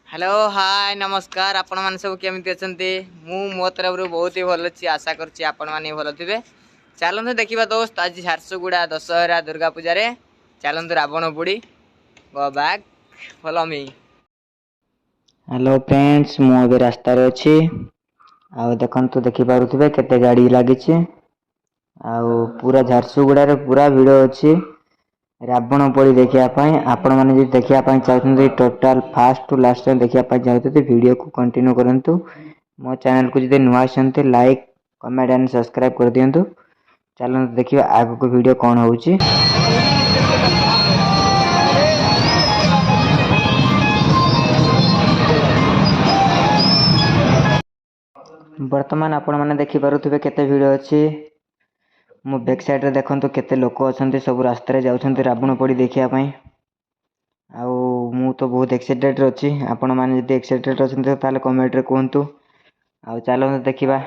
Hello hi नमस्कार आपण मैंने सब केमी अच्छा मो तरफ बहुत ही भल अच्छी आशा करुँच आपण मैंने भल थे। चलते देखा दोस्त आज झारसुगुड़ा दशहरा दुर्गा पूजा चलते रावण बुड़ी go back follow me. Hello friends मु रास्ता अच्छी देखु देखिपे केते गाड़ी लगी पूरा झारसुगुड़ा पूरा भिड़ अच्छी रावण पोड़ी देखापी आपण मैंने देखापी चाहते टोटाल फास्ट टू लास्ट देखापी चाहते वीडियो को कंटिन्यू करूँ। मो चैनल को जब नुआ आसते लाइक कमेंट एंड सब्सक्राइब कर दिंतु। चलो देखिए आग को वीडियो कौन हो। वर्तमान आपण मैंने देखिपे केते भिड़ अच्छी मो बैक साइड रे देखंतु केते लोक अछंती सब रास्ता जाउछंती रावण पोड़ी देखापी। मु तो बहुत एक्साइटेड अच्छी आपण मैंने जब एक्साइटेड अच्छे ताले कमेंट रे कहतु। चलो देखा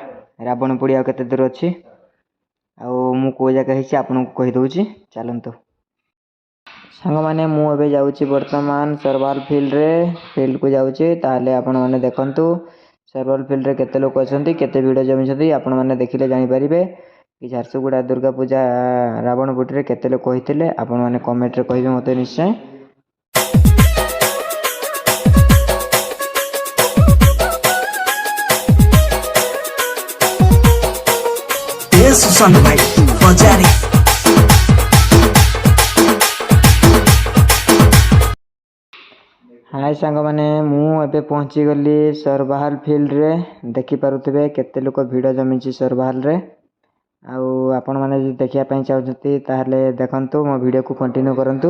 रावण पोड़ी आ केते दूर अच्छी मु को जगह आपन को कहीदे। चलतु सांग मैंने मुझे जाऊँगी बर्तमान सरवाल फील्ड को जाऊँगी ताले आपण मैंने देखंतु सरवाल फील्ड रे केते लोक अछंती केते भिड़ जमी आपण मैंने देखिले जानि परिबे कि झारसुगुड़ा दुर्गा पूजा रावण पोड़ी रे केते लोक होइतिले। आपण मैंने कमेंट रे कहिबे मते निश्चय। सुशांत भाई बजारी हाय सांग मैंने मुझे पहुँची गली सरवाल फील्ड रे देखि पारुथिबे केते लोक भिड़ जमी सरवाल रे। आपण मैंने देखापी चाहते ताहले देखंतु मो वीडियो को कंटिन्यू करंतु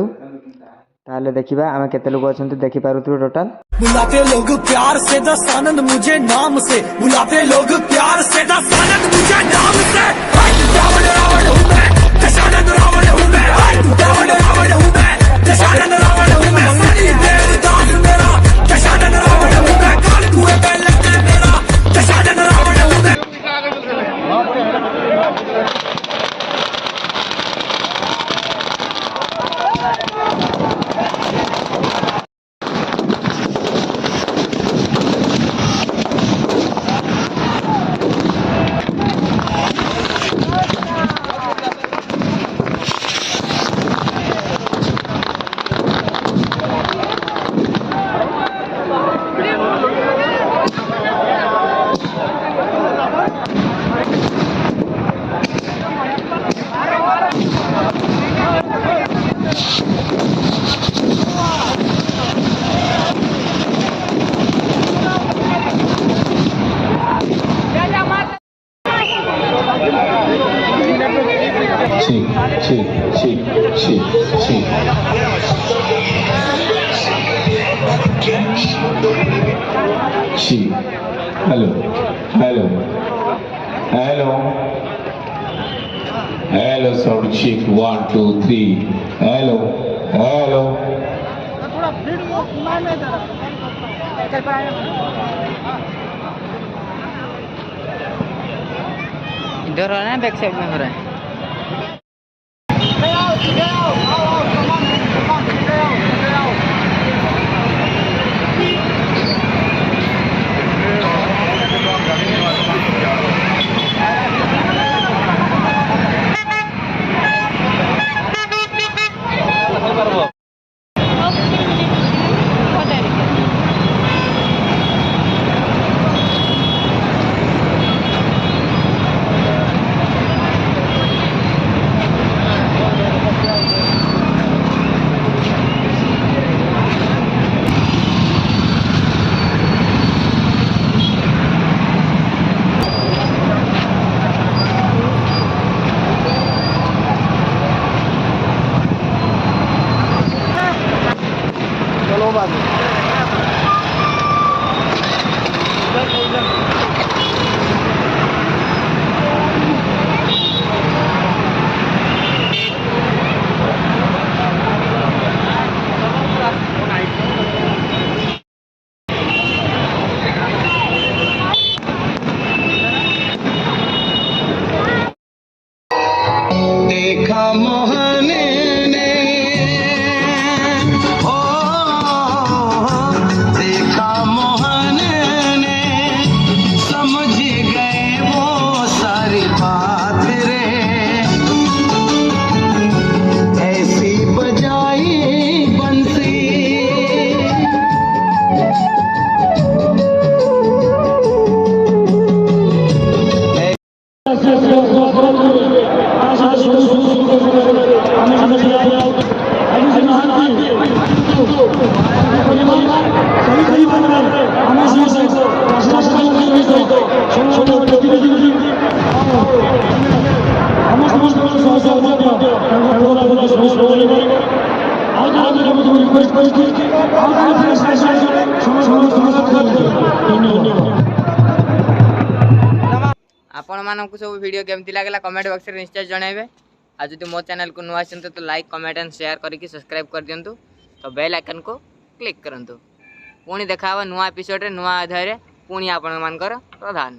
ताहले देखिबा आमे केते लोक अछंती देखि पारुथिबे टोटल। बुलाते लोग प्यार से दस आनंद मुझे नाम से बुलाते लोग प्यार से दस आनंद मुझे नाम से। रावण रावण हूँ मैं दशानंद रावण हूँ मैं रावण रावण हूँ मैं दशानंद रावण हूँ मैं सनी देवदास मेरा दशानंद रावण हूँ मैं काल कुएं पे लगता मेरा दशानंद रावण हूँ मैं। Hello hello hello hello sound check 1 2 3 hello hello थोड़ा वीडियो सुनाने दे रहा इधर हो रहा है बैक साइड में हो रहा है। आपण मानक सब वीडियो केमती लागला कमेंट बॉक्स रे निश्चय जणाइबे आ जदि मो चैनल को नुआ आछन तो लाइक कमेंट एंड शेयर करके सब्सक्राइब कर दियंतु तो बेल आइकन को क्लिक करंतु पुणी देखा नुआ एपिसोड रे नुआ अध्याय रे पुणी आपण मानकर प्रधान।